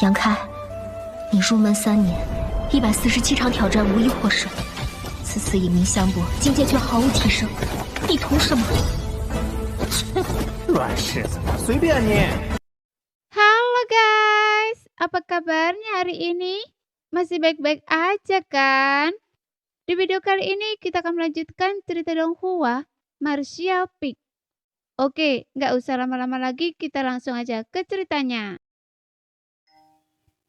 杨开，你入门3年，147场挑战无一获胜，此次以名相搏，境界却毫无提升，你图什么？软柿子，随便你。Halo guys, apa kabarnya hari ini? Masih baik-baik aja kan? Di video kali ini kita akan melanjutkan cerita Donghua Martial Peak. Oke, nggak usah lama-lama lagi, kita langsung aja ke ceritanya.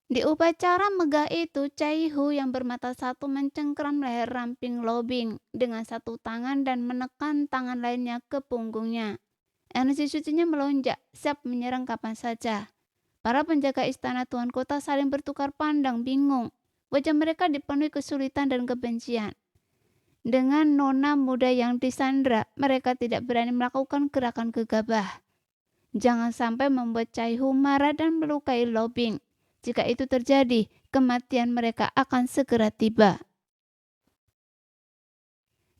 Di upacara megah itu, Caihu yang bermata satu mencengkram leher ramping Lobing dengan satu tangan dan menekan tangan lainnya ke punggungnya. Energi sucinya melonjak, siap menyerang kapan saja. Para penjaga istana Tuan Kota saling bertukar pandang bingung. Wajah mereka dipenuhi kesulitan dan kebencian. Dengan nona muda yang disandra, mereka tidak berani melakukan gerakan gegabah. Jangan sampai membuat Caihu marah dan melukai Lobing. Jika itu terjadi, kematian mereka akan segera tiba.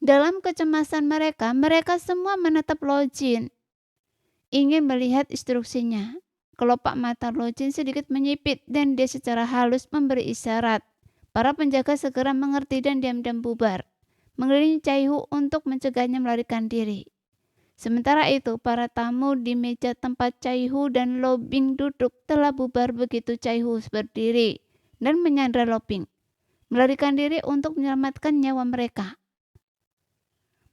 Dalam kecemasan mereka semua menatap Lojin, ingin melihat instruksinya. Kelopak mata Lojin sedikit menyipit dan dia secara halus memberi isyarat. Para penjaga segera mengerti dan diam-diam bubar, mengelilingi Caihu untuk mencegahnya melarikan diri. Sementara itu, para tamu di meja tempat Caihu dan Lobing duduk telah bubar begitu Caihu berdiri dan menyandra Lobing, melarikan diri untuk menyelamatkan nyawa mereka.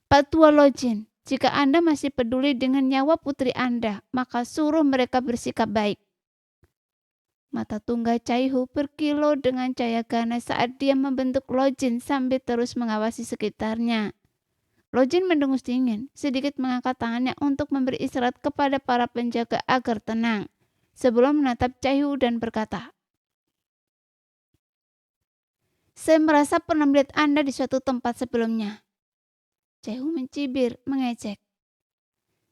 Pak Tua Lojin, jika Anda masih peduli dengan nyawa putri Anda, maka suruh mereka bersikap baik. Mata tunggal Caihu berkilau dengan cahaya ganas saat dia membentuk Lojin sambil terus mengawasi sekitarnya. Lojin mendengus dingin, sedikit mengangkat tangannya untuk memberi isyarat kepada para penjaga agar tenang, sebelum menatap Caihu dan berkata, "Saya merasa pernah melihat Anda di suatu tempat sebelumnya." Caihu mencibir, mengejek.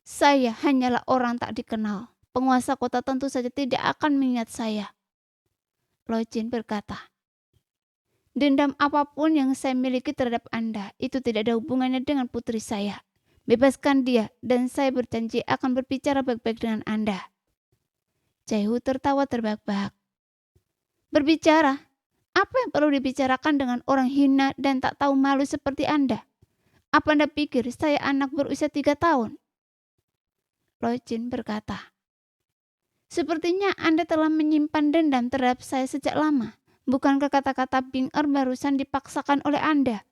"Saya hanyalah orang tak dikenal. Penguasa kota tentu saja tidak akan mengingat saya." Lojin berkata, "Dendam apapun yang saya miliki terhadap Anda, itu tidak ada hubungannya dengan putri saya. Bebaskan dia, dan saya berjanji akan berbicara baik-baik dengan Anda." Caihu tertawa terbahak-bahak. "Berbicara? Apa yang perlu dibicarakan dengan orang hina dan tak tahu malu seperti Anda? Apa Anda pikir saya anak berusia 3 tahun? Lojin berkata, "Sepertinya Anda telah menyimpan dendam terhadap saya sejak lama. Bukankah kata-kata Bing Er barusan dipaksakan oleh Anda?"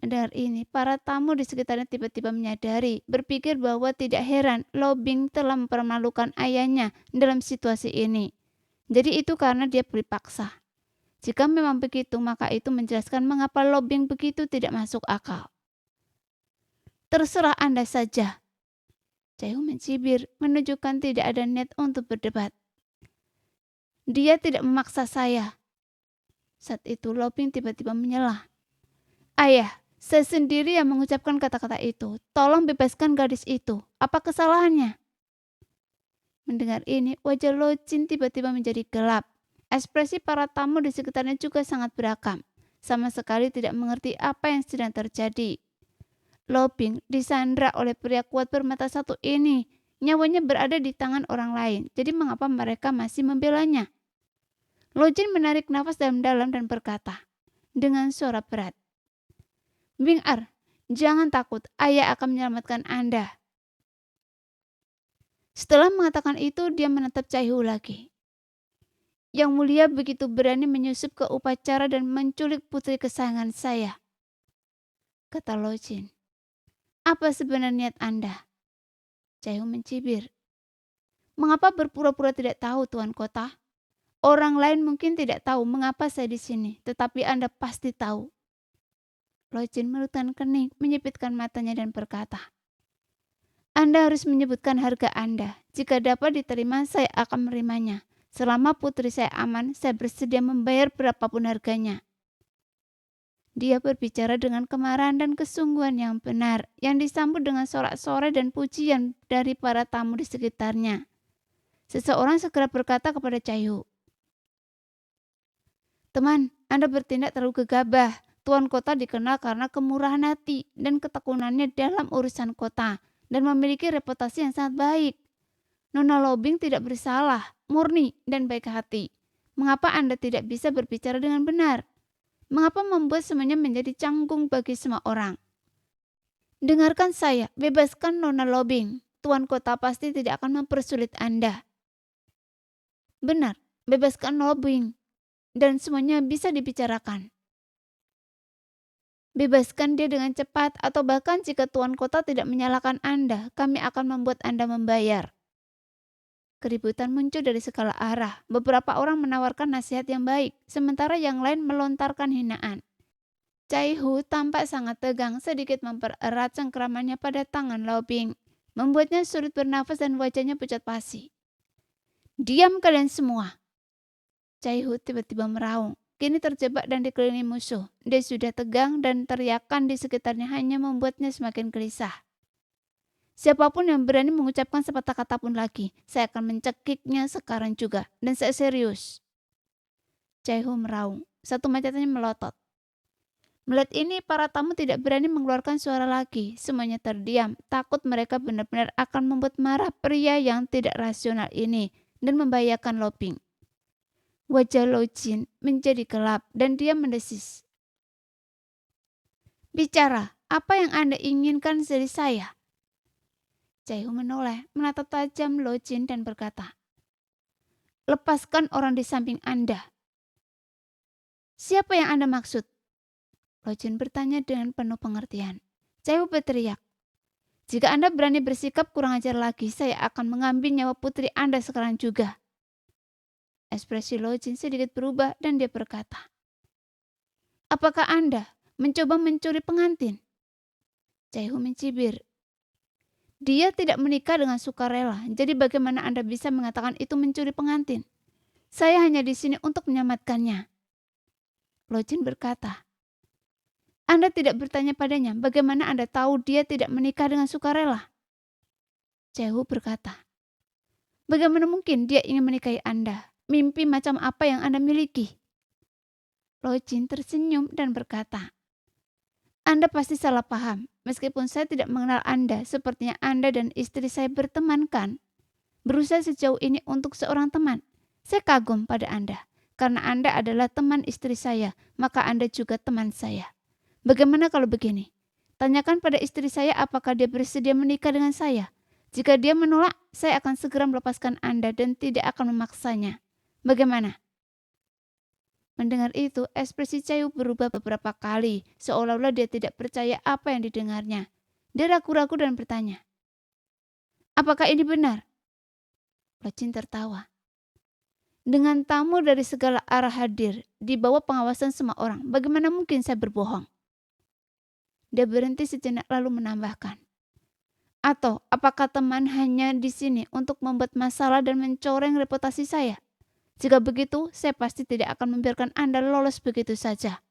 Mendengar ini, para tamu di sekitarnya tiba-tiba menyadari, berpikir bahwa tidak heran Lobing telah mempermalukan ayahnya dalam situasi ini. Jadi itu karena dia dipaksa. Jika memang begitu, maka itu menjelaskan mengapa Lobing begitu tidak masuk akal. "Terserah Anda saja." Caihu mencibir, menunjukkan tidak ada niat untuk berdebat. "Dia tidak memaksa saya." Saat itu Lobing tiba-tiba menyela. "Ayah, saya sendiri yang mengucapkan kata-kata itu. Tolong bebaskan gadis itu. Apa kesalahannya?" Mendengar ini, wajah Lojin tiba-tiba menjadi gelap. Ekspresi para tamu di sekitarnya juga sangat beragam. Sama sekali tidak mengerti apa yang sedang terjadi. Lobing disandra oleh pria kuat bermata satu ini. Nyawanya berada di tangan orang lain. Jadi mengapa mereka masih membelanya? Lojin menarik nafas dalam-dalam dan berkata dengan suara berat, "Bing Er, jangan takut, ayah akan menyelamatkan Anda." Setelah mengatakan itu, dia menatap Caihu lagi. "Yang mulia begitu berani menyusup ke upacara dan menculik putri kesayangan saya," kata Lojin. "Apa sebenarnya niat Anda?" Caihu mencibir. "Mengapa berpura-pura tidak tahu, Tuan Kota? Orang lain mungkin tidak tahu mengapa saya di sini, tetapi Anda pasti tahu." Lojin melututkan kening, menyipitkan matanya dan berkata, "Anda harus menyebutkan harga Anda. Jika dapat diterima, saya akan menerimanya. Selama putri saya aman, saya bersedia membayar berapapun harganya." Dia berbicara dengan kemarahan dan kesungguhan yang benar, yang disambut dengan sorak-sorai dan pujian dari para tamu di sekitarnya. Seseorang segera berkata kepada Caihu, "Teman, Anda bertindak terlalu gegabah. Tuan Kota dikenal karena kemurahan hati dan ketekunannya dalam urusan kota, dan memiliki reputasi yang sangat baik. Nona Lobing tidak bersalah. murni, dan baik hati. Mengapa Anda tidak bisa berbicara dengan benar? Mengapa membuat semuanya menjadi canggung bagi semua orang? Dengarkan saya, bebaskan Nona Lobing. Tuan kota pasti tidak akan mempersulit Anda. Benar, bebaskan Lobing. Dan semuanya bisa dibicarakan. Bebaskan dia dengan cepat, atau bahkan jika Tuan Kota tidak menyalahkan Anda, kami akan membuat Anda membayar. Keributan muncul dari segala arah. Beberapa orang menawarkan nasihat yang baik, sementara yang lain melontarkan hinaan. Cai-Hu tampak sangat tegang, sedikit mempererat cengkramannya pada tangan Lobing, membuatnya sulit bernafas dan wajahnya pucat pasi. Diam kalian semua! Cai-Hu tiba-tiba meraung. Kini terjebak dan dikelilingi musuh. Dia sudah tegang dan teriakan di sekitarnya hanya membuatnya semakin gelisah. Siapapun yang berani mengucapkan sepatah kata pun lagi, saya akan mencekiknya sekarang juga. Dan saya serius. Cai-Hu meraung. Satu matanya melotot. Melihat ini, para tamu tidak berani mengeluarkan suara lagi. Semuanya terdiam, takut mereka benar-benar akan membuat marah pria yang tidak rasional ini dan membahayakan Lobing. Wajah Lo Jin menjadi gelap dan dia mendesis. Bicara, apa yang Anda inginkan dari saya? Cai-Hu menoleh, menatap tajam Lo Jin dan berkata, lepaskan orang di samping Anda. Siapa yang Anda maksud? Lo Jin bertanya dengan penuh pengertian. Cai-Hu berteriak, jika Anda berani bersikap kurang ajar lagi, saya akan mengambil nyawa putri Anda sekarang juga. Ekspresi Lo Jin sedikit berubah dan dia berkata, apakah Anda mencoba mencuri pengantin? Cai-Hu mencibir. Dia tidak menikah dengan sukarela, jadi bagaimana Anda bisa mengatakan itu mencuri pengantin? Saya hanya di sini untuk menyelamatkannya. Lo Jin berkata, Anda tidak bertanya padanya bagaimana Anda tahu dia tidak menikah dengan sukarela? Cai-Hu berkata, bagaimana mungkin dia ingin menikahi Anda? Mimpi macam apa yang Anda miliki? Lo Jin tersenyum dan berkata, Anda pasti salah paham. Meskipun saya tidak mengenal Anda, sepertinya Anda dan istri saya berteman kan? Berusaha sejauh ini untuk seorang teman. Saya kagum pada Anda. Karena Anda adalah teman istri saya, maka Anda juga teman saya. Bagaimana kalau begini? Tanyakan pada istri saya apakah dia bersedia menikah dengan saya. Jika dia menolak, saya akan segera melepaskan Anda dan tidak akan memaksanya. Bagaimana? Mendengar itu, ekspresi Cai-Hu berubah beberapa kali, seolah-olah dia tidak percaya apa yang didengarnya. Dia ragu-ragu dan bertanya, apakah ini benar? Lo Jin tertawa. Dengan tamu dari segala arah hadir, di bawah pengawasan semua orang, bagaimana mungkin saya berbohong? Dia berhenti sejenak lalu menambahkan, atau apakah teman hanya di sini untuk membuat masalah dan mencoreng reputasi saya? Jika begitu, saya pasti tidak akan membiarkan Anda lolos begitu saja.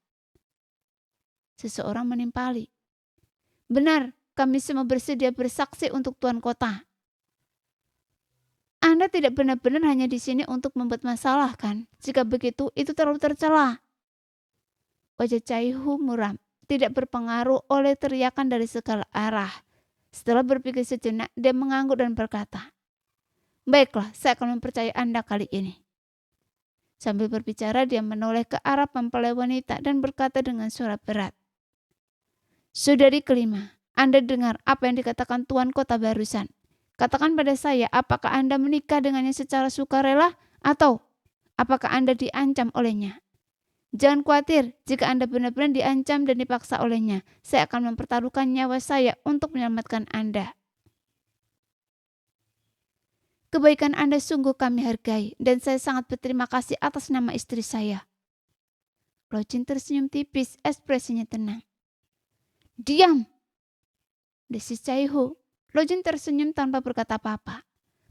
Seseorang menimpali. Benar, kami semua bersedia bersaksi untuk Tuan Kota. Anda tidak benar-benar hanya di sini untuk membuat masalah, kan? Jika begitu, itu terlalu tercela. Wajah Cai-Hu muram, tidak berpengaruh oleh teriakan dari segala arah. Setelah berpikir sejenak, dia mengangguk dan berkata, baiklah, saya akan mempercayai Anda kali ini. Sambil berbicara, dia menoleh ke arah mempelai wanita dan berkata dengan suara berat. Saudari kelima, Anda dengar apa yang dikatakan Tuan Kota barusan. Katakan pada saya, apakah Anda menikah dengannya secara sukarela atau apakah Anda diancam olehnya? Jangan khawatir, jika Anda benar-benar diancam dan dipaksa olehnya, saya akan mempertaruhkan nyawa saya untuk menyelamatkan Anda. Kebaikan Anda sungguh kami hargai dan saya sangat berterima kasih atas nama istri saya. Lo Jin tersenyum tipis, ekspresinya tenang. Diam! Desis Cai-Hu. Lo Jin tersenyum tanpa berkata apa-apa.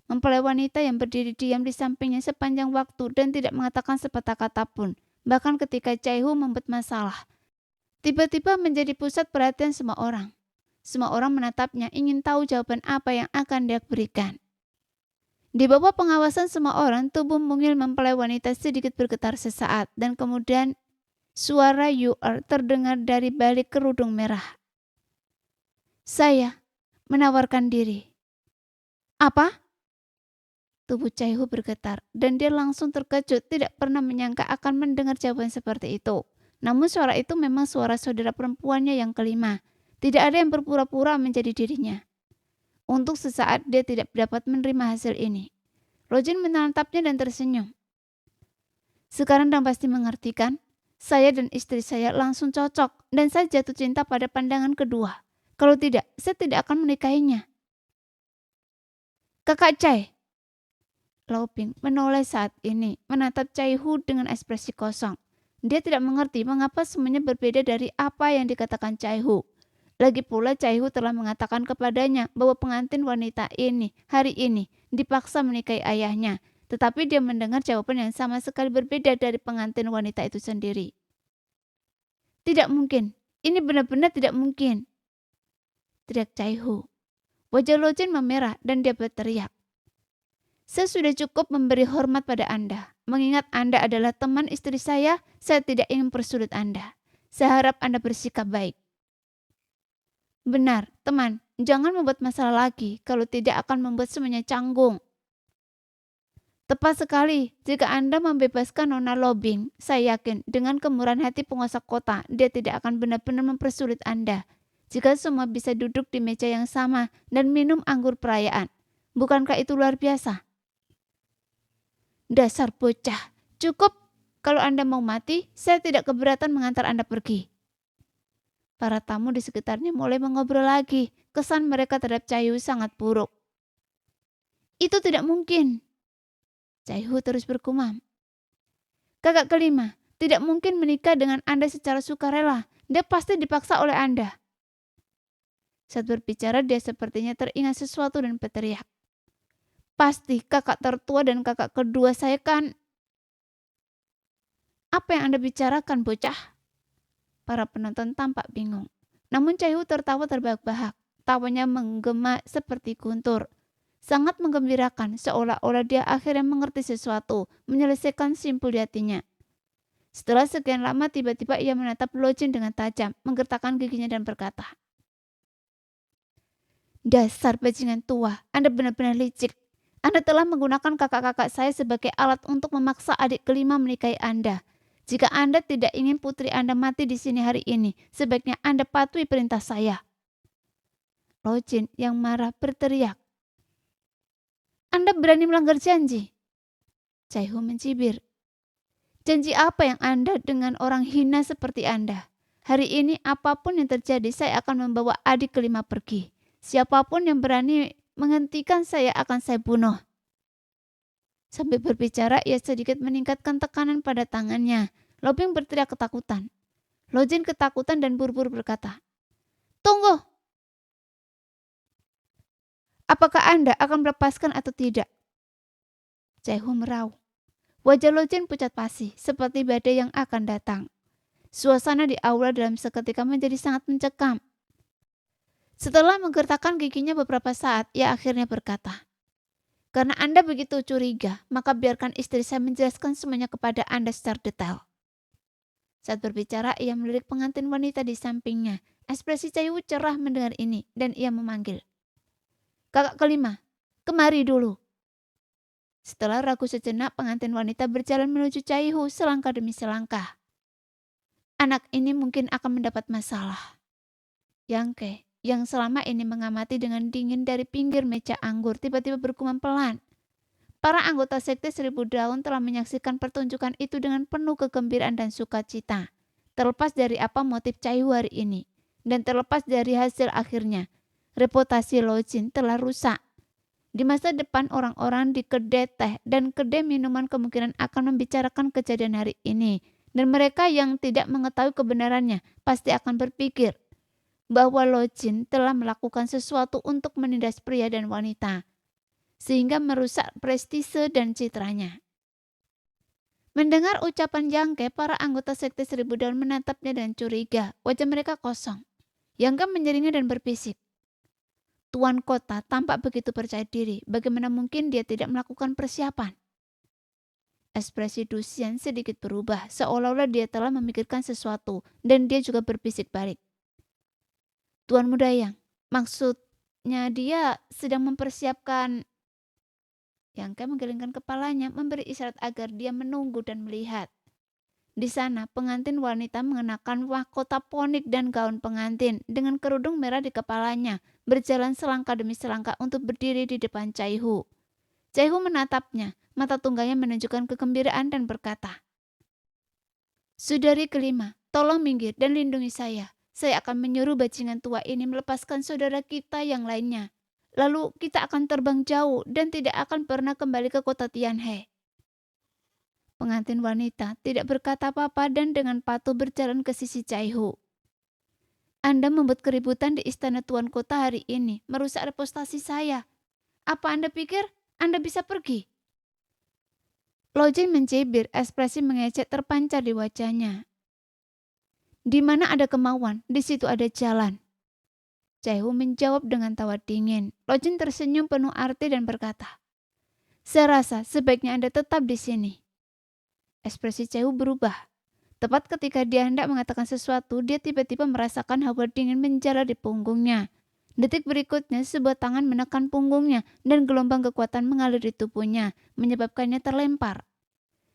Mempelai wanita yang berdiri diam di sampingnya sepanjang waktu dan tidak mengatakan sepatah kata pun, bahkan ketika Cai-Hu membuat masalah. Tiba-tiba menjadi pusat perhatian semua orang. Semua orang menatapnya ingin tahu jawaban apa yang akan dia berikan. Di bawah pengawasan semua orang, tubuh mungil mempelai wanita sedikit bergetar sesaat dan kemudian suara Yu-Er terdengar dari balik kerudung merah. Saya menawarkan diri. Apa? Tubuh Caihu bergetar dan dia langsung terkejut, tidak pernah menyangka akan mendengar jawaban seperti itu. Namun suara itu memang suara saudara perempuannya yang kelima. Tidak ada yang berpura-pura menjadi dirinya. Untuk sesaat dia tidak dapat menerima hasil ini. Lojin menatapnya dan tersenyum. Sekarang dan pasti mengerti kan? Saya dan istri saya langsung cocok dan saya jatuh cinta pada pandangan kedua. Kalau tidak, saya tidak akan menikahinya. Kakak Cai. Lau Ping menoleh saat ini, menatap Caihu dengan ekspresi kosong. Dia tidak mengerti mengapa semuanya berbeda dari apa yang dikatakan Caihu. Lagi pula Caihu telah mengatakan kepadanya bahwa pengantin wanita ini hari ini dipaksa menikahi ayahnya. Tetapi dia mendengar jawaban yang sama sekali berbeda dari pengantin wanita itu sendiri. Tidak mungkin, ini benar-benar tidak mungkin, teriak Caihu. Wajah Lojin memerah dan dia berteriak. Saya sudah cukup memberi hormat pada Anda. Mengingat Anda adalah teman istri saya tidak ingin persulit Anda. Saya harap Anda bersikap baik. Benar, teman, jangan membuat masalah lagi, kalau tidak akan membuat semuanya canggung. Tepat sekali, jika Anda membebaskan Nona Lobing, saya yakin dengan kemurahan hati penguasa kota, dia tidak akan benar-benar mempersulit Anda. Jika semua bisa duduk di meja yang sama dan minum anggur perayaan, bukankah itu luar biasa? Dasar bocah, cukup. Kalau Anda mau mati, saya tidak keberatan mengantar Anda pergi. Para tamu di sekitarnya mulai mengobrol lagi. Kesan mereka terhadap Caihu sangat buruk. Itu tidak mungkin. Caihu terus bergumam. Kakak kelima, tidak mungkin menikah dengan Anda secara sukarela. Dia pasti dipaksa oleh Anda. Saat berbicara, dia sepertinya teringat sesuatu dan berteriak. Pasti kakak tertua dan kakak kedua saya kan. Apa yang Anda bicarakan, bocah? Para penonton tampak bingung. Namun Caihu tertawa terbahak-bahak. Tawanya menggema seperti guntur. Sangat menggembirakan, seolah-olah dia akhirnya mengerti sesuatu, menyelesaikan simpul di hatinya. Setelah sekian lama, tiba-tiba ia menatap Lojin dengan tajam, menggertakkan giginya dan berkata, Dasar bajingan tua, Anda benar-benar licik. Anda telah menggunakan kakak-kakak saya sebagai alat untuk memaksa adik kelima menikahi Anda. Jika Anda tidak ingin putri Anda mati di sini hari ini, sebaiknya Anda patuhi perintah saya. Lojin yang marah berteriak, Anda berani melanggar janji. Caihu mencibir. Janji apa yang Anda dengan orang hina seperti Anda? Hari ini apapun yang terjadi, saya akan membawa adik kelima pergi. Siapapun yang berani menghentikan saya akan saya bunuh. Sambil berbicara, ia sedikit meningkatkan tekanan pada tangannya. Lobing berteriak ketakutan. Lojin ketakutan dan buru-buru berkata, Tunggu! Apakah Anda akan melepaskan atau tidak? Caihu meraung. Wajah Lojin pucat pasi, seperti badai yang akan datang. Suasana di aula dalam seketika menjadi sangat mencekam. Setelah menggertakkan giginya beberapa saat, ia akhirnya berkata, Karena Anda begitu curiga, maka biarkan istri saya menjelaskan semuanya kepada Anda secara detail. Saat berbicara, ia melirik pengantin wanita di sampingnya. Ekspresi Caihu cerah mendengar ini, dan ia memanggil, Kakak kelima, kemari dulu. Setelah ragu sejenak, pengantin wanita berjalan menuju Caihu selangkah demi selangkah. Anak ini mungkin akan mendapat masalah. Yangke, yang selama ini mengamati dengan dingin dari pinggir meja anggur, tiba-tiba bergumam pelan. Para anggota Sekte Seribu Daun telah menyaksikan pertunjukan itu dengan penuh kegembiraan dan sukacita. Terlepas dari apa motif Caihu hari ini, dan terlepas dari hasil akhirnya, reputasi Lojin telah rusak. Di masa depan orang-orang di kedai teh dan kedai minuman kemungkinan akan membicarakan kejadian hari ini. Dan mereka yang tidak mengetahui kebenarannya pasti akan berpikir bahwa Lojin telah melakukan sesuatu untuk menindas pria dan wanita, sehingga merusak prestise dan citranya. Mendengar ucapan Yangke, para anggota Sekte Seribu Daun menatapnya dengan curiga. Wajah mereka kosong. Yangke menyeringnya dan berbisik, Tuan kota tampak begitu percaya diri, bagaimana mungkin dia tidak melakukan persiapan? Ekspresi Dusian sedikit berubah, seolah-olah dia telah memikirkan sesuatu, dan dia juga berbisik balik. Tuan Muda Yang, maksudnya dia sedang mempersiapkan. Yang Ke menggelengkan kepalanya, memberi isyarat agar dia menunggu dan melihat. Di sana, pengantin wanita mengenakan mahkota ponik dan gaun pengantin dengan kerudung merah di kepalanya, berjalan selangkah demi selangkah untuk berdiri di depan Caihu. Caihu menatapnya, mata tungganya menunjukkan kegembiraan dan berkata, "Saudari kelima, tolong minggir dan lindungi saya. Saya akan menyuruh bajingan tua ini melepaskan saudara kita yang lainnya. Lalu kita akan terbang jauh dan tidak akan pernah kembali ke kota Tianhe." Pengantin wanita tidak berkata apa-apa dan dengan patuh berjalan ke sisi Caihu. "Anda membuat keributan di istana tuan kota hari ini, merusak reputasi saya. Apa Anda pikir Anda bisa pergi?" Lojin mencibir, ekspresi mengejek terpancar di wajahnya. "Di mana ada kemauan, di situ ada jalan." Caihu menjawab dengan tawa dingin. Lojin tersenyum penuh arti dan berkata, "Saya rasa sebaiknya Anda tetap di sini." Ekspresi Caihu berubah. Tepat ketika dia hendak mengatakan sesuatu, dia tiba-tiba merasakan hawa dingin menjalar di punggungnya. Detik berikutnya, sebuah tangan menekan punggungnya dan gelombang kekuatan mengalir di tubuhnya, menyebabkannya terlempar.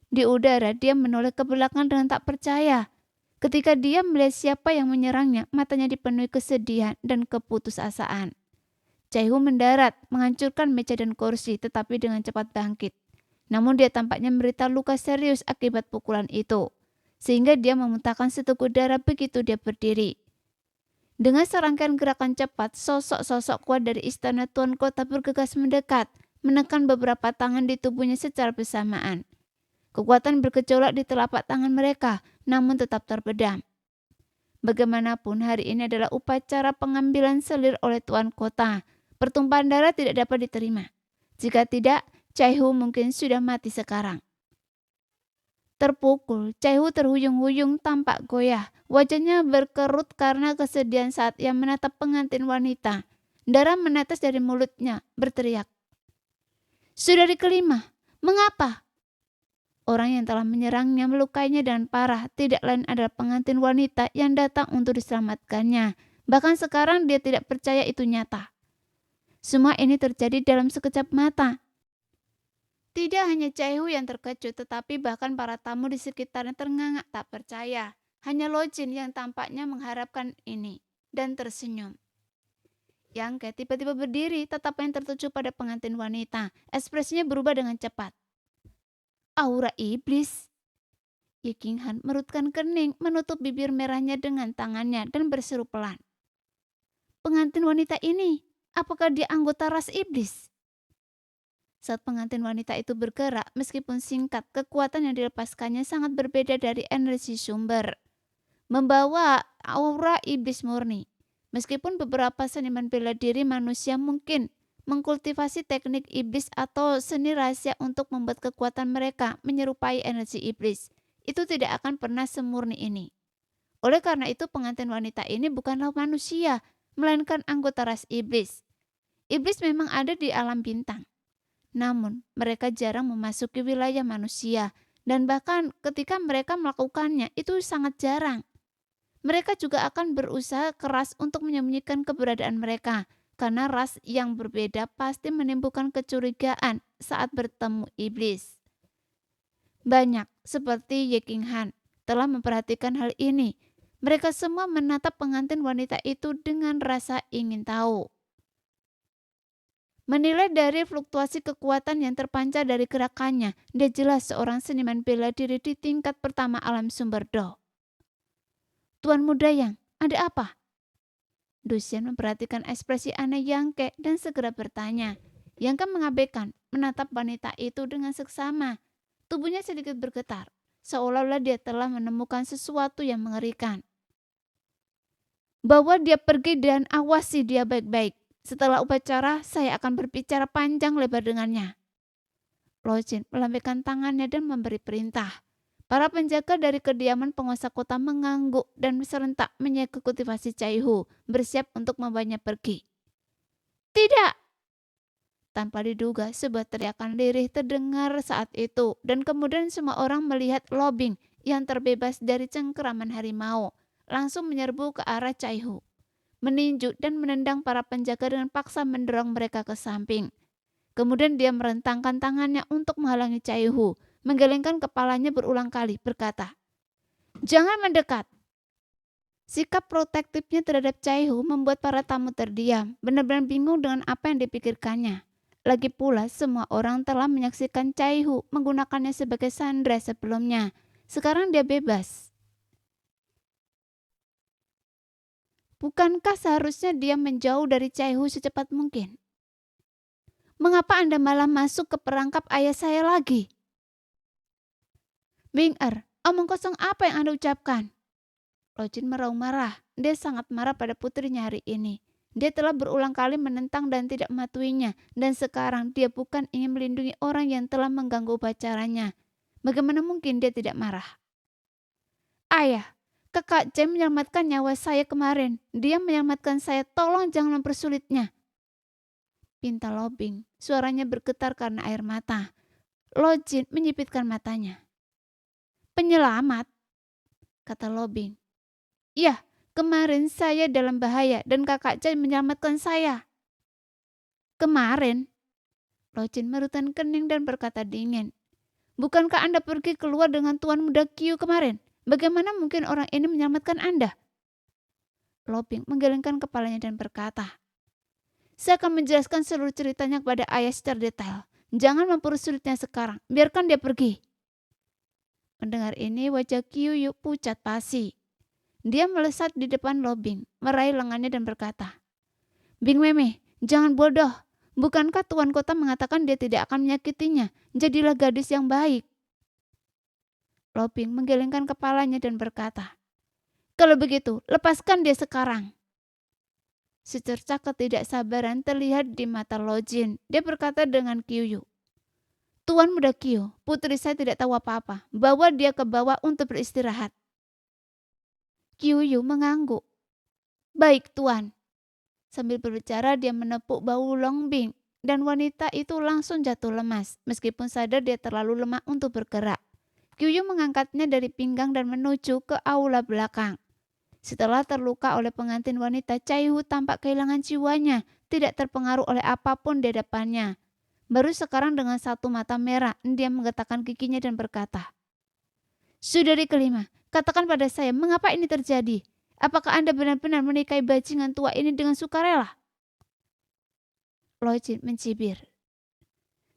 Di udara, dia menoleh ke belakang dengan tak percaya. Ketika dia melihat siapa yang menyerangnya, matanya dipenuhi kesedihan dan keputusasaan. Caihu mendarat, menghancurkan meja dan kursi, tetapi dengan cepat bangkit. Namun dia tampaknya menderita luka serius akibat pukulan itu, sehingga dia memuntahkan seteguk darah begitu dia berdiri. Dengan serangkaian gerakan cepat, sosok-sosok kuat dari istana tuan kota bergegas mendekat, menekan beberapa tangan di tubuhnya secara bersamaan. Kekuatan bergejolak di telapak tangan mereka, namun tetap terpedam. Bagaimanapun, hari ini adalah upacara pengambilan selir oleh tuan kota. Pertumpahan darah tidak dapat diterima. Jika tidak, Caihu mungkin sudah mati sekarang. Terpukul, Caihu terhuyung-huyung tampak goyah. Wajahnya berkerut karena kesedihan saat ia menatap pengantin wanita. Darah menetes dari mulutnya, berteriak, "Saudari kelima, mengapa?" Orang yang telah menyerangnya melukainya dengan parah, tidak lain adalah pengantin wanita yang datang untuk diselamatkannya. Bahkan sekarang dia tidak percaya itu nyata. Semua ini terjadi dalam sekejap mata. Tidak hanya Caihu yang terkejut, tetapi bahkan para tamu di sekitarnya terngangak tak percaya. Hanya Lojin yang tampaknya mengharapkan ini dan tersenyum. Yang Ke tiba-tiba berdiri, tatapnya tertuju pada pengantin wanita. Ekspresinya berubah dengan cepat. "Aura iblis." Ye Qinghan merutkan kening, menutup bibir merahnya dengan tangannya dan berseru pelan, "Pengantin wanita ini, apakah dia anggota ras iblis?" Saat pengantin wanita itu bergerak, meskipun singkat, kekuatan yang dilepaskannya sangat berbeda dari energi sumber, membawa aura iblis murni. Meskipun beberapa seniman bela diri manusia mungkin mengkultivasi teknik iblis atau seni rahasia untuk membuat kekuatan mereka menyerupai energi iblis, itu tidak akan pernah semurni ini. Oleh karena itu, pengantin wanita ini bukanlah manusia, melainkan anggota ras iblis. Iblis memang ada di alam bintang. Namun, mereka jarang memasuki wilayah manusia, dan bahkan ketika mereka melakukannya, itu sangat jarang. Mereka juga akan berusaha keras untuk menyembunyikan keberadaan mereka, karena ras yang berbeda pasti menimbulkan kecurigaan saat bertemu iblis. Banyak, seperti Ye Qinghan, telah memperhatikan hal ini. Mereka semua menatap pengantin wanita itu dengan rasa ingin tahu. Menilai dari fluktuasi kekuatan yang terpancar dari gerakannya, dia jelas seorang seniman bela diri di tingkat pertama alam sumber Do. "Tuan muda Yang, ada apa?" Duxian memperhatikan ekspresi aneh Yang Ke dan segera bertanya. Yang Ke mengabaikan, menatap wanita itu dengan seksama. Tubuhnya sedikit bergetar, seolah-olah dia telah menemukan sesuatu yang mengerikan. "Bawa dia pergi dan awasi dia baik-baik. Setelah upacara, saya akan berbicara panjang lebar dengannya." Lojin melambaikan tangannya dan memberi perintah. Para penjaga dari kediaman penguasa kota mengangguk dan serentak menyegel kultivasi Caihu, bersiap untuk membawanya pergi. "Tidak!" Tanpa diduga, sebuah teriakan lirih terdengar saat itu, dan kemudian semua orang melihat Lobing yang terbebas dari cengkeraman harimau, langsung menyerbu ke arah Caihu, meninju dan menendang para penjaga dengan paksa mendorong mereka ke samping. Kemudian dia merentangkan tangannya untuk menghalangi Chaihu, menggelengkan kepalanya berulang kali, berkata, "Jangan mendekat." Sikap protektifnya terhadap Chaihu membuat para tamu terdiam, benar-benar bingung dengan apa yang dipikirkannya. Lagi pula semua orang telah menyaksikan Chaihu menggunakannya sebagai sandera sebelumnya. Sekarang dia bebas. Bukankah seharusnya dia menjauh dari Chaihu secepat mungkin? Mengapa Anda malah masuk ke perangkap ayah saya lagi? Bing-er, omong kosong apa yang Anda ucapkan? Lojin meraung marah. Dia sangat marah pada putrinya hari ini. Dia telah berulang kali menentang dan tidak mematuhinya. Dan sekarang dia bukan ingin melindungi orang yang telah mengganggu upacaranya. Bagaimana mungkin dia tidak marah? Ayah, kakak Chen menyelamatkan nyawa saya kemarin. Dia menyelamatkan saya, tolong jangan mempersulitnya. Pinta Lobing, suaranya bergetar karena air mata. Lojin menyipitkan matanya. Penyelamat, kata Lobing. Ya, kemarin saya dalam bahaya dan kakak Chen menyelamatkan saya. Kemarin? Lojin merutan kening dan berkata dingin. Bukankah Anda pergi keluar dengan Tuan Muda Qiu kemarin? Bagaimana mungkin orang ini menyelamatkan Anda? Lobing menggelengkan kepalanya dan berkata, saya akan menjelaskan seluruh ceritanya kepada ayah secara detail. Jangan mempersulitnya sekarang, biarkan dia pergi. Mendengar ini wajah Qiu Yu pucat pasi. Dia melesat di depan Lobing, meraih lengannya dan berkata, Bing Meme, jangan bodoh. Bukankah Tuan Kota mengatakan dia tidak akan menyakitinya? Jadilah gadis yang baik. Lobing menggelengkan kepalanya dan berkata, kalau begitu, lepaskan dia sekarang. Secercah ketidaksabaran terlihat di mata Lojin. Dia berkata dengan Qiu Yu, Tuan Muda Qiu, putri saya tidak tahu apa-apa. Bawa dia ke bawah untuk beristirahat. Qiu Yu mengangguk. Baik, Tuan. Sambil berbicara dia menepuk bahu Longbing dan wanita itu langsung jatuh lemas. Meskipun sadar dia terlalu lemah untuk bergerak. Qiu Yu mengangkatnya dari pinggang dan menuju ke aula belakang. Setelah terluka oleh pengantin wanita, Chaihu tampak kehilangan jiwanya, tidak terpengaruh oleh apapun di depannya. Baru sekarang dengan satu mata merah, dia menggetakkan giginya dan berkata, Saudari kelima, katakan pada saya, mengapa ini terjadi? Apakah Anda benar-benar menikahi bajingan tua ini dengan sukarela? Lojin mencibir.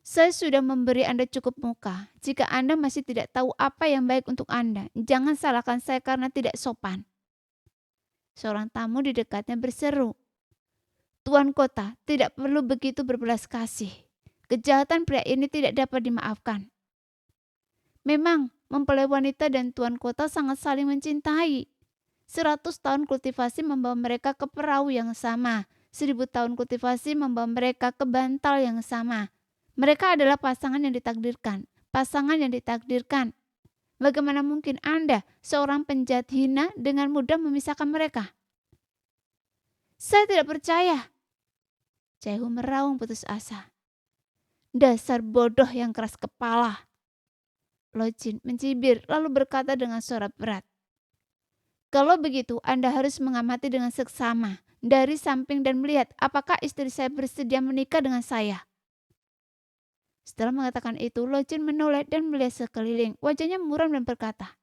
Saya sudah memberi Anda cukup muka. Jika Anda masih tidak tahu apa yang baik untuk Anda, jangan salahkan saya karena tidak sopan. Seorang tamu di dekatnya berseru, Tuan Kota tidak perlu begitu berbelas kasih. Kejahatan pria ini tidak dapat dimaafkan. Memang mempelai wanita dan Tuan Kota sangat saling mencintai. 100 tahun kultivasi membawa mereka ke perahu yang sama. 1000 tahun kultivasi membawa mereka ke bantal yang sama. Mereka adalah pasangan yang ditakdirkan. Pasangan yang ditakdirkan. Bagaimana mungkin Anda, seorang penjahat hina, dengan mudah memisahkan mereka? Saya tidak percaya. Chaihu meraung putus asa. Dasar bodoh yang keras kepala. Lojin mencibir lalu berkata dengan suara berat. Kalau begitu Anda harus mengamati dengan seksama dari samping dan melihat apakah istri saya bersedia menikah dengan saya. Setelah mengatakan itu, Lojin menoleh dan melihat sekeliling. Wajahnya muram dan berkata,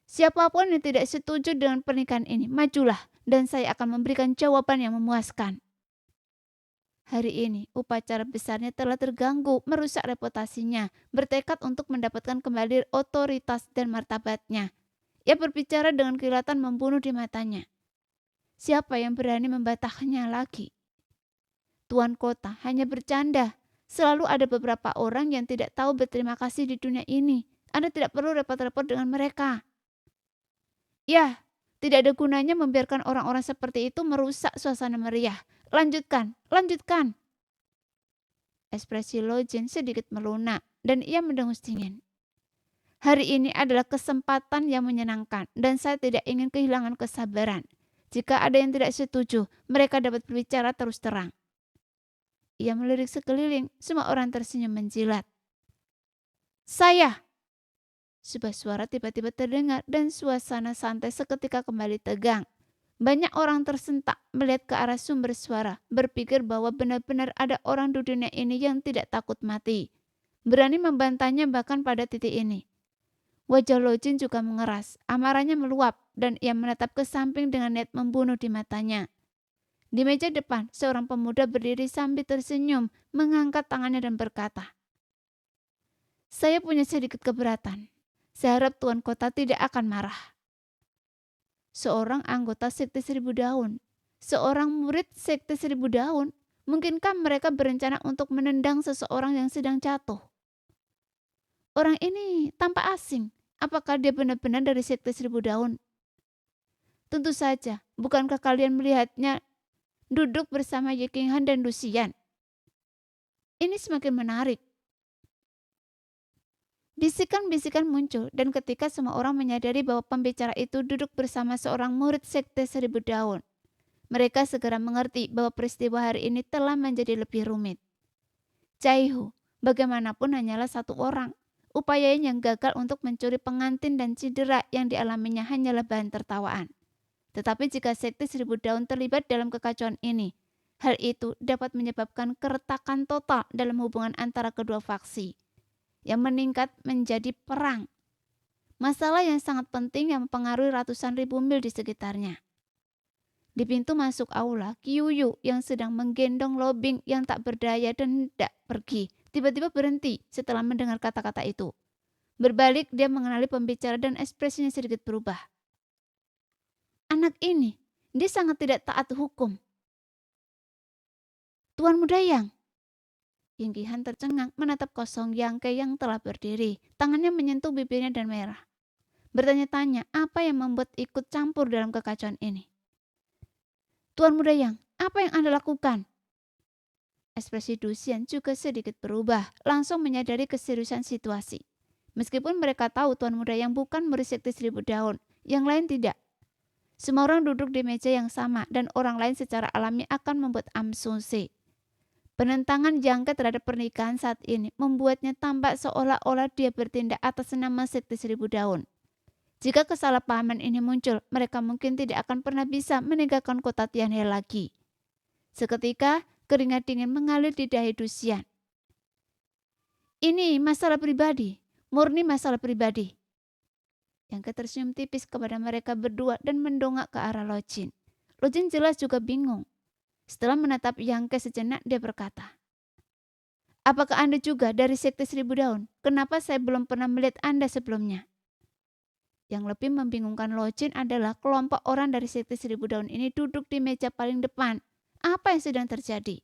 siapapun yang tidak setuju dengan pernikahan ini, majulah dan saya akan memberikan jawaban yang memuaskan. Hari ini, upacara besarnya telah terganggu, merusak reputasinya, bertekad untuk mendapatkan kembali otoritas dan martabatnya. Ia berbicara dengan kilatan membunuh di matanya. Siapa yang berani membatahnya lagi? Tuan Kota hanya bercanda. Selalu ada beberapa orang yang tidak tahu berterima kasih di dunia ini. Anda tidak perlu repot-repot dengan mereka. Ya, tidak ada gunanya membiarkan orang-orang seperti itu merusak suasana meriah. Lanjutkan, lanjutkan. Ekspresi Lojin sedikit melunak dan ia mendengus dingin. Hari ini adalah kesempatan yang menyenangkan dan saya tidak ingin kehilangan kesabaran. Jika ada yang tidak setuju, mereka dapat berbicara terus terang. Ia melirik sekeliling, semua orang tersenyum menjilat. Saya! Sebuah suara tiba-tiba terdengar dan suasana santai seketika kembali tegang. Banyak orang tersentak melihat ke arah sumber suara, berpikir bahwa benar-benar ada orang di dunia ini yang tidak takut mati. Berani membantahnya bahkan pada titik ini. Wajah Lojin juga mengeras, amarahnya meluap, dan ia menatap ke samping dengan niat membunuh di matanya. Di meja depan, seorang pemuda berdiri sambil tersenyum, mengangkat tangannya dan berkata, "Saya punya sedikit keberatan. Saya harap Tuan Kota tidak akan marah." Seorang anggota Sekte Seribu Daun, seorang murid Sekte Seribu Daun, mungkinkah mereka berencana untuk menendang seseorang yang sedang jatuh? Orang ini tampak asing. Apakah dia benar-benar dari Sekte Seribu Daun? Tentu saja, bukankah kalian melihatnya duduk bersama Ye King Han dan Lucian? Ini semakin menarik. Bisikan-bisikan muncul, dan ketika semua orang menyadari bahwa pembicara itu duduk bersama seorang murid Sekte Seribu Daun, mereka segera mengerti bahwa peristiwa hari ini telah menjadi lebih rumit. Caihu, bagaimanapun hanyalah satu orang. Upayanya yang gagal untuk mencuri pengantin dan cedera yang dialaminya hanyalah bahan tertawaan. Tetapi jika Sekte Seribu Daun terlibat dalam kekacauan ini, hal itu dapat menyebabkan keretakan total dalam hubungan antara kedua faksi, yang meningkat menjadi perang. Masalah yang sangat penting yang mempengaruhi ratusan ribu mil di sekitarnya. Di pintu masuk aula, Qiuyu yang sedang menggendong Lobing yang tak berdaya dan hendak pergi, tiba-tiba berhenti setelah mendengar kata-kata itu. Berbalik, dia mengenali pembicara dan ekspresinya sedikit berubah. Anak ini, dia sangat tidak taat hukum. Tuan Muda Yang. Ying Qihan tercengang menatap kosong Yang Ke yang telah berdiri. Tangannya menyentuh bibirnya dan merah. Bertanya-tanya apa yang membuat ikut campur dalam kekacauan ini. Tuan Muda Yang, apa yang Anda lakukan? Ekspresi Duxian juga sedikit berubah, langsung menyadari keseriusan situasi. Meskipun mereka tahu Tuan Muda Yang bukan murid Sekte Seribu Daun, yang lain tidak. Semua orang duduk di meja yang sama dan orang lain secara alami akan membuat asumsi. Penentangan Yang Ke terhadap pernikahan saat ini membuatnya tampak seolah-olah dia bertindak atas nama Sekte Seribu Daun. Jika kesalahpahaman ini muncul, mereka mungkin tidak akan pernah bisa meninggalkan kota Tianhe lagi. Seketika, keringat dingin mengalir di dahi Duxian. Ini masalah pribadi, murni masalah pribadi. Yang Ke tersenyum tipis kepada mereka berdua dan mendongak ke arah Lojin. Lojin jelas juga bingung. Setelah menatap Yang Ke sejenak, dia berkata, "Apakah Anda juga dari Sekte Seribu Daun? Kenapa saya belum pernah melihat Anda sebelumnya?" Yang lebih membingungkan Lojin adalah kelompok orang dari Sekte Seribu Daun ini duduk di meja paling depan. Apa yang sedang terjadi?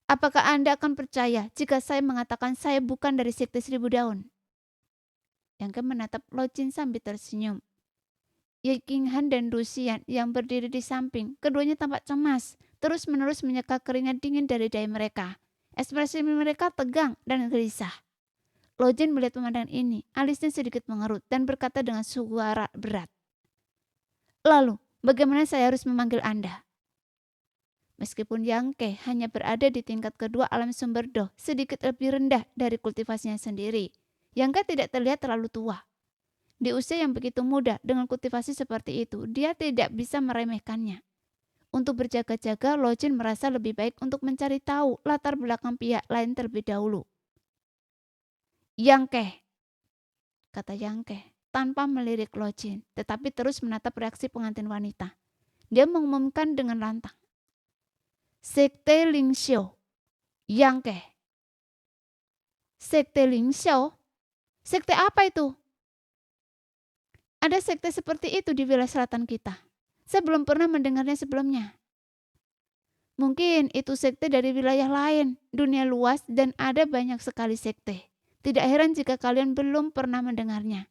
Apakah Anda akan percaya jika saya mengatakan saya bukan dari Sekte Seribu Daun? Yang Ke menatap Lojin sambil tersenyum. Ye King Han dan Duxian yang berdiri di samping, keduanya tampak cemas, terus-menerus menyeka keringat dingin dari dahi mereka. Ekspresi mereka tegang dan gelisah. Lojin melihat pemandangan ini, alisnya sedikit mengerut dan berkata dengan suara berat, "Lalu, bagaimana saya harus memanggil Anda?" Meskipun Yang Ke hanya berada di tingkat kedua alam sumber Do, sedikit lebih rendah dari kultivasinya sendiri, Yang Ke tidak terlihat terlalu tua. Di usia yang begitu muda dengan kultivasi seperti itu, dia tidak bisa meremehkannya. Untuk berjaga-jaga, Lojin merasa lebih baik untuk mencari tahu latar belakang pihak lain terlebih dahulu. "Yang Ke," kata Yang Ke tanpa melirik Lojin, tetapi terus menatap reaksi pengantin wanita. Dia mengumumkan dengan lantang, "Sekte Ling Xiao, Yang Ke." Sekte Ling Xiao? Sekte apa itu? Ada sekte seperti itu di wilayah selatan kita. Saya belum pernah mendengarnya sebelumnya. Mungkin itu sekte dari wilayah lain, dunia luas, dan ada banyak sekali sekte. Tidak heran jika kalian belum pernah mendengarnya.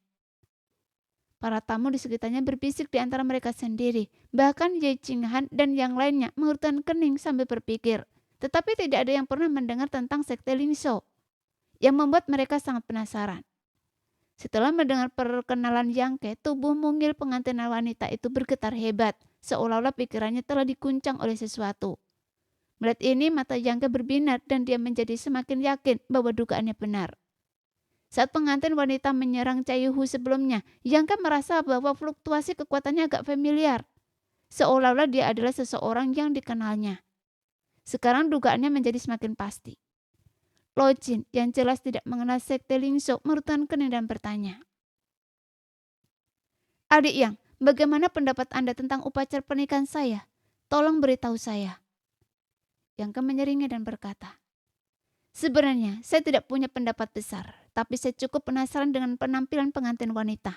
Para tamu di sekitarnya berbisik di antara mereka sendiri. Bahkan Ye King Han dan yang lainnya mengerutkan kening sambil berpikir. Tetapi tidak ada yang pernah mendengar tentang sekte Ling Xiao, yang membuat mereka sangat penasaran. Setelah mendengar perkenalan Yang Ke, tubuh mungil pengantin wanita itu bergetar hebat, seolah-olah pikirannya telah diguncang oleh sesuatu. Melihat ini, mata Yang Ke berbinar dan dia menjadi semakin yakin bahwa dugaannya benar. Saat pengantin wanita menyerang Caihu sebelumnya, Yang Ke merasa bahwa fluktuasi kekuatannya agak familiar. seolah-olah dia adalah seseorang yang dikenalnya. Sekarang dugaannya menjadi semakin pasti. Lojin yang jelas tidak mengenal sekte Lingso merutkan kening dan bertanya, "Adik Yang, bagaimana pendapat Anda tentang upacara pernikahan saya? Tolong beritahu saya." Yang menyeringai dan berkata, "Sebenarnya saya tidak punya pendapat besar, tapi saya cukup penasaran dengan penampilan pengantin wanita.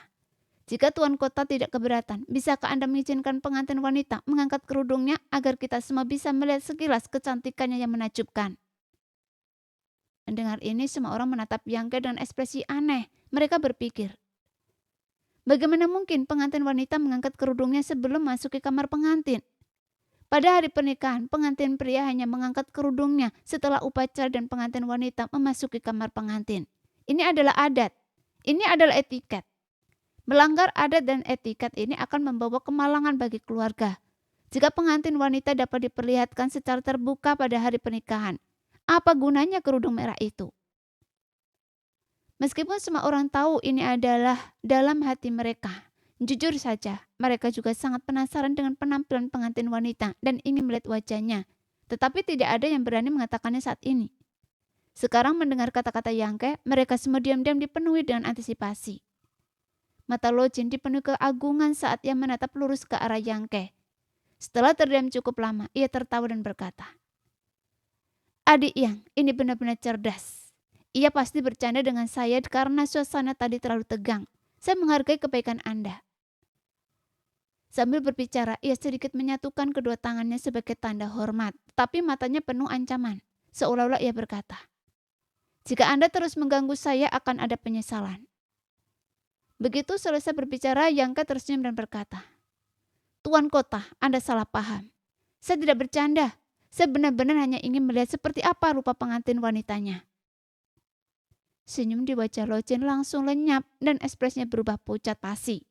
Jika Tuan Kota tidak keberatan, bisakah Anda mengizinkan pengantin wanita mengangkat kerudungnya agar kita semua bisa melihat sekilas kecantikannya yang menakjubkan?" Mendengar ini, semua orang menatap Yangke dengan ekspresi aneh. Mereka berpikir, bagaimana mungkin pengantin wanita mengangkat kerudungnya sebelum masuk ke kamar pengantin? Pada hari pernikahan, pengantin pria hanya mengangkat kerudungnya setelah upacara dan pengantin wanita memasuki kamar pengantin. Ini adalah adat. Ini adalah etiket. Melanggar adat dan etiket ini akan membawa kemalangan bagi keluarga. Jika pengantin wanita dapat diperlihatkan secara terbuka pada hari pernikahan, apa gunanya kerudung merah itu? Meskipun semua orang tahu ini adalah dalam hati mereka, jujur saja mereka juga sangat penasaran dengan penampilan pengantin wanita dan ingin melihat wajahnya. Tetapi tidak ada yang berani mengatakannya saat ini. Sekarang mendengar kata-kata Yangke, mereka semua diam-diam dipenuhi dengan antisipasi. Mata Lojin dipenuhi keagungan saat ia menatap lurus ke arah Yangke. Setelah terdiam cukup lama, ia tertawa dan berkata, "Adik Yang, ini benar-benar cerdas. Ia pasti bercanda dengan saya karena suasana tadi terlalu tegang. Saya menghargai kebaikan Anda." Sambil berbicara, ia sedikit menyatukan kedua tangannya sebagai tanda hormat, tapi matanya penuh ancaman. Seolah-olah ia berkata, "Jika Anda terus mengganggu saya akan ada penyesalan." Begitu selesai berbicara, Yangke tersenyum dan berkata, "Tuan Kota, Anda salah paham. Saya tidak bercanda. Saya benar-benar hanya ingin melihat seperti apa rupa pengantin wanitanya." Senyum di wajah Lojin langsung lenyap dan ekspresinya berubah pucat pasi.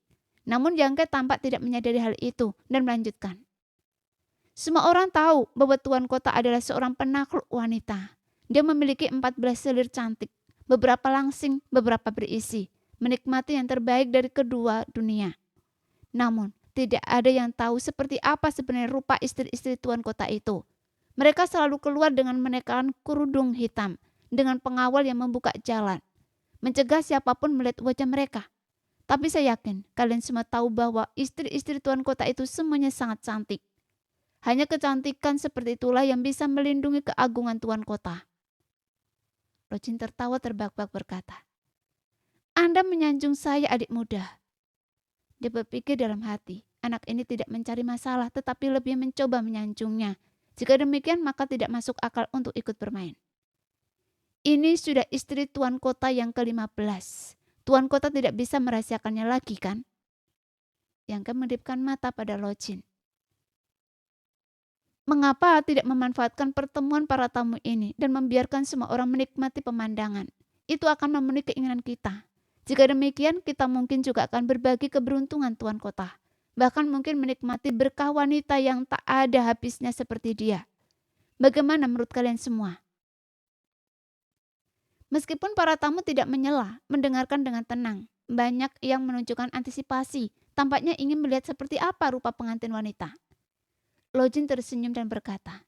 Namun Yangke tampak tidak menyadari hal itu dan melanjutkan, "Semua orang tahu bahwa Tuan Kota adalah seorang penakluk wanita. Dia memiliki 14 selir cantik, beberapa langsing, beberapa berisi, menikmati yang terbaik dari kedua dunia. Namun, tidak ada yang tahu seperti apa sebenarnya rupa istri-istri Tuan Kota itu. Mereka selalu keluar dengan menekan kerudung hitam, dengan pengawal yang membuka jalan, mencegah siapapun melihat wajah mereka. Tapi saya yakin kalian semua tahu bahwa istri-istri Tuan Kota itu semuanya sangat cantik. Hanya kecantikan seperti itulah yang bisa melindungi keagungan Tuan Kota." Lojin tertawa terbahak-bahak berkata, "Anda menyanjung saya, adik muda." Dia berpikir dalam hati, anak ini tidak mencari masalah tetapi lebih mencoba menyanjungnya. Jika demikian maka tidak masuk akal untuk ikut bermain. Ini sudah istri Tuan Kota yang ke-15. Tuan Kota tidak bisa merahasiakannya lagi kan? Yangke mengedipkan mata pada Lojin. Mengapa tidak memanfaatkan pertemuan para tamu ini dan membiarkan semua orang menikmati pemandangan? Itu akan memenuhi keinginan kita. Jika demikian, kita mungkin juga akan berbagi keberuntungan Tuan Kota. Bahkan mungkin menikmati berkah wanita yang tak ada habisnya seperti dia. Bagaimana menurut kalian semua? Meskipun para tamu tidak menyela, mendengarkan dengan tenang. Banyak yang menunjukkan antisipasi, tampaknya ingin melihat seperti apa rupa pengantin wanita. Lojin tersenyum dan berkata,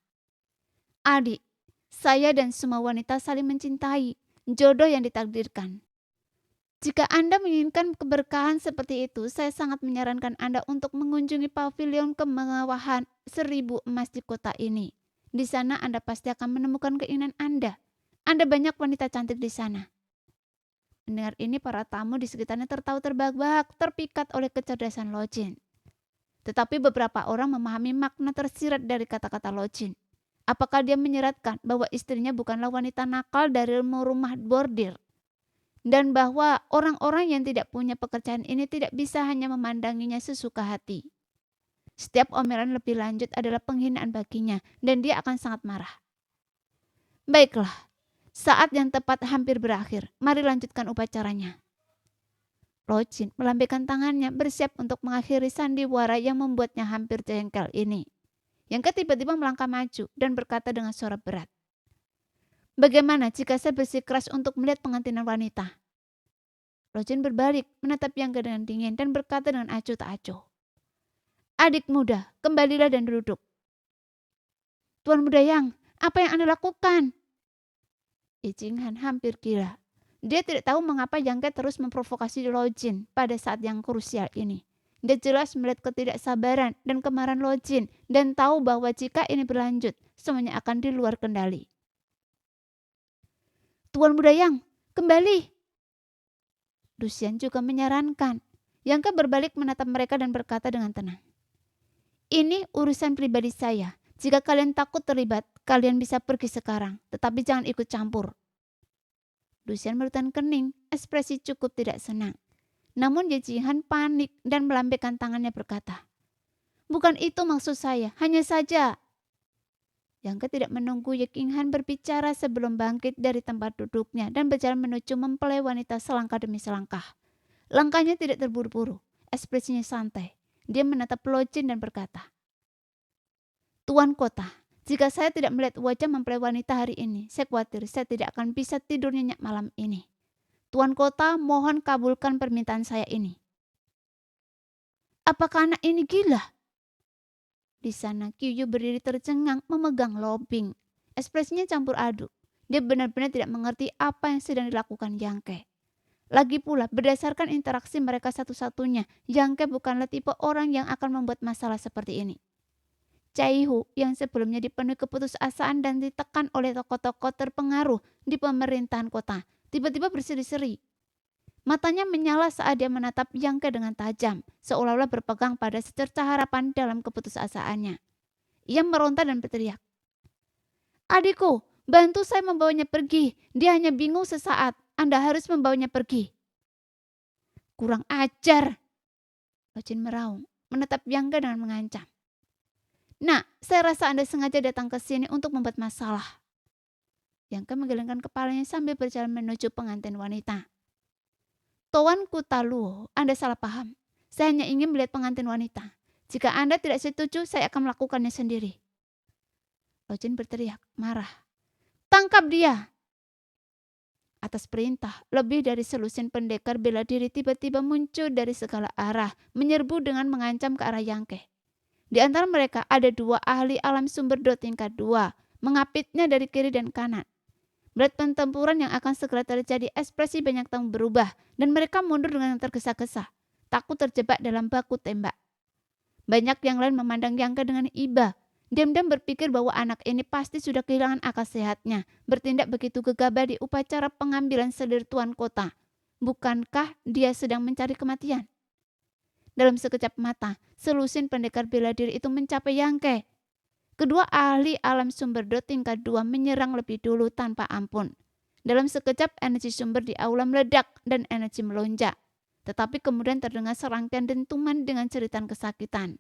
"Adik, saya dan semua wanita saling mencintai, jodoh yang ditakdirkan. Jika Anda menginginkan keberkahan seperti itu, saya sangat menyarankan Anda untuk mengunjungi pavilion kemewahan 1000 emas di kota ini. Di sana Anda pasti akan menemukan keinginan Anda. Ada banyak wanita cantik di sana." Mendengar ini, para tamu di sekitarnya tertawa terbahak-bahak, terpikat oleh kecerdasan Lojin. Tetapi beberapa orang memahami makna tersirat dari kata-kata Lojin. Apakah dia menyiratkan bahwa istrinya bukanlah wanita nakal dari rumah bordir? Dan bahwa orang-orang yang tidak punya pekerjaan ini tidak bisa hanya memandanginya sesuka hati. Setiap omelan lebih lanjut adalah penghinaan baginya dan dia akan sangat marah. Baiklah, saat yang tepat hampir berakhir. Mari lanjutkan upacaranya. Lojin melambaikan tangannya bersiap untuk mengakhiri sandiwara yang membuatnya hampir jengkel ini. Yang tiba-tiba melangkah maju dan berkata dengan suara berat, "Bagaimana jika saya bersikeras untuk melihat pengantinan wanita?" Lojin berbalik menatap Yangke dengan dingin dan berkata dengan acuh tak acuh, Adik muda, kembalilah dan duduk. Tuan Muda Yang, apa yang Anda lakukan? Ye Jinghan hampir gila. Dia tidak tahu mengapa Yang Ke terus memprovokasi Lo Jin pada saat yang krusial ini. Dia jelas melihat ketidaksabaran dan kemarahan Lo Jin dan tahu bahwa jika ini berlanjut, semuanya akan di luar kendali. Tuan Muda Yang, kembali. Lucian juga menyarankan. Yang Ke berbalik menatap mereka dan berkata dengan tenang. Ini urusan pribadi saya. Jika kalian takut terlibat, kalian bisa pergi sekarang. Tetapi jangan ikut campur. Lucian bertahan kening, ekspresi cukup tidak senang. Namun Ye Jinghan panik dan melambaikan tangannya berkata, bukan itu maksud saya, hanya saja. Yang Ke tidak menunggu Ye Jinghan berbicara sebelum bangkit dari tempat duduknya dan berjalan menuju mempelai wanita selangkah demi selangkah. Langkahnya tidak terburu-buru, ekspresinya santai. Dia menatap Lo Jin dan berkata, Tuan Kota, jika saya tidak melihat wajah mempelai wanita hari ini, saya khawatir saya tidak akan bisa tidur nyenyak malam ini. Tuan Kota, mohon kabulkan permintaan saya ini. Apakah anak ini gila? Di sana Qiu berdiri tercengang memegang Lo Bing. Ekspresinya campur aduk. Dia benar-benar tidak mengerti apa yang sedang dilakukan Yang Ke. Lagi pula, berdasarkan interaksi mereka satu-satunya, Yang Ke bukanlah tipe orang yang akan membuat masalah seperti ini. Cai Hu yang sebelumnya dipenuhi keputusasaan dan ditekan oleh tokoh-tokoh terpengaruh di pemerintahan kota, tiba-tiba berseri-seri. Matanya menyala saat dia menatap Yang Ke dengan tajam, seolah-olah berpegang pada secerca harapan dalam keputusasaannya. Ia meronta dan berteriak, adikku, bantu saya membawanya pergi. Dia hanya bingung sesaat. Anda harus membawanya pergi. Kurang ajar. Lo Jin meraung, menatap Yang Ke dengan mengancam. Nah, saya rasa Anda sengaja datang ke sini untuk membuat masalah. Yang Ke menggelengkan kepalanya sambil berjalan menuju pengantin wanita. Tuan Kutaluo, Anda salah paham. Saya hanya ingin melihat pengantin wanita. Jika Anda tidak setuju, saya akan melakukannya sendiri. Lo Jin berteriak, marah. Tangkap dia! Atas perintah, lebih dari selusin pendekar bela diri tiba-tiba muncul dari segala arah, menyerbu dengan mengancam ke arah Yang Ke. Di antara mereka ada 2 ahli alam sumber do tingkat 2, mengapitnya dari kiri dan kanan. Melihat pertempuran yang akan segera terjadi, ekspresi banyak tamu berubah dan mereka mundur dengan tergesa-gesa, takut terjebak dalam baku tembak. Banyak yang lain memandang Yang Ke dengan iba. Diam-diam berpikir bahwa anak ini pasti sudah kehilangan akal sehatnya, bertindak begitu gegabah di upacara pengambilan selir tuan kota. Bukankah dia sedang mencari kematian? Dalam sekejap mata, selusin pendekar bela diri itu mencapai Yang Ke. Kedua ahli alam sumber do tingkat 2 menyerang lebih dulu tanpa ampun. Dalam sekejap energi sumber di aula meledak dan energi melonjak. Tetapi kemudian terdengar serangkaian dentuman dengan ceritan kesakitan.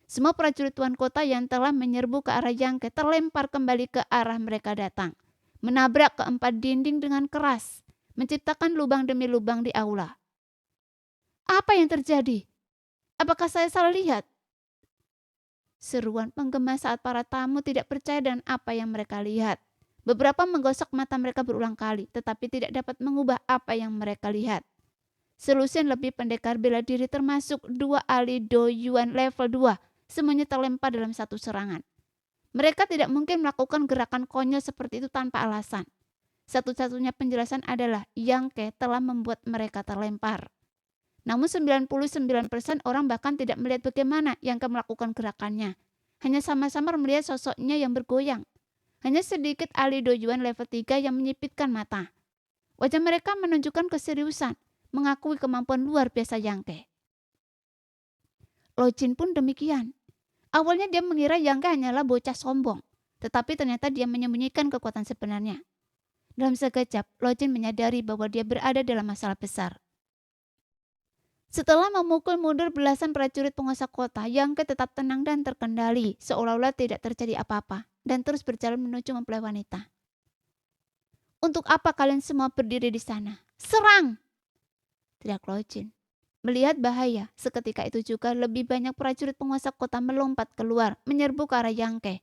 Semua prajurit tuan kota yang telah menyerbu ke arah Yang Ke terlempar kembali ke arah mereka datang. Menabrak keempat dinding dengan keras, menciptakan lubang demi lubang di aula. Apa yang terjadi? Apakah saya salah lihat? Seruan menggema saat para tamu tidak percaya dengan apa yang mereka lihat. Beberapa menggosok mata mereka berulang kali, tetapi tidak dapat mengubah apa yang mereka lihat. Selusin lebih pendekar bela diri termasuk 2 ahli Do Yuan level 2, semuanya terlempar dalam satu serangan. Mereka tidak mungkin melakukan gerakan konyol seperti itu tanpa alasan. Satu-satunya penjelasan adalah Yang Ke telah membuat mereka terlempar. Namun 99% orang bahkan tidak melihat bagaimana Yang Ke melakukan gerakannya. Hanya sama-sama melihat sosoknya yang bergoyang. Hanya sedikit ahli Do Yuan level 3 yang menyipitkan mata. Wajah mereka menunjukkan keseriusan, mengakui kemampuan luar biasa Yang Ke. Lo Jin pun demikian. Awalnya dia mengira Yang Ke hanyalah bocah sombong, tetapi ternyata dia menyembunyikan kekuatan sebenarnya. Dalam sekejap, Lo Jin menyadari bahwa dia berada dalam masalah besar. Setelah memukul mundur belasan prajurit penguasa kota, Yang Ke tetap tenang dan terkendali, seolah-olah tidak terjadi apa-apa, dan terus berjalan menuju mempelai wanita. Untuk apa kalian semua berdiri di sana? Serang! Teriak Lo Jin. Melihat bahaya, seketika itu juga lebih banyak prajurit penguasa kota melompat keluar, menyerbu ke arah Yang Ke.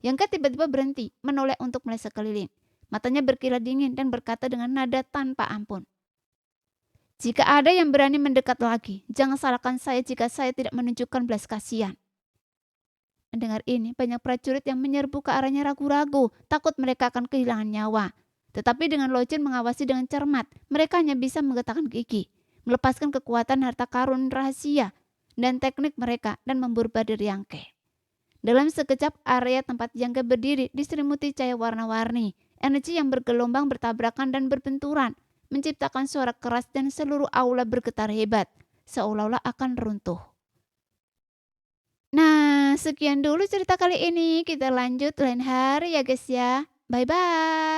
Yang Ke tiba-tiba berhenti, menoleh untuk melihat sekeliling. Matanya berkilat dingin dan berkata dengan nada tanpa ampun. Jika ada yang berani mendekat lagi, jangan salahkan saya jika saya tidak menunjukkan belas kasihan. Mendengar ini, banyak prajurit yang menyerbu ke arahnya ragu-ragu, takut mereka akan kehilangan nyawa. Tetapi dengan Lo Jin mengawasi dengan cermat, mereka hanya bisa menggetakkan gigi, melepaskan kekuatan harta karun rahasia dan teknik mereka dan memburu badir Yangke. Dalam sekejap, area tempat Yangke berdiri diselimuti cahaya warna-warni. Energi yang bergelombang bertabrakan dan berbenturan, menciptakan suara keras dan seluruh aula bergetar hebat, seolah-olah akan runtuh. Nah, sekian dulu cerita kali ini. Kita lanjut lain hari ya guys ya. Bye-bye.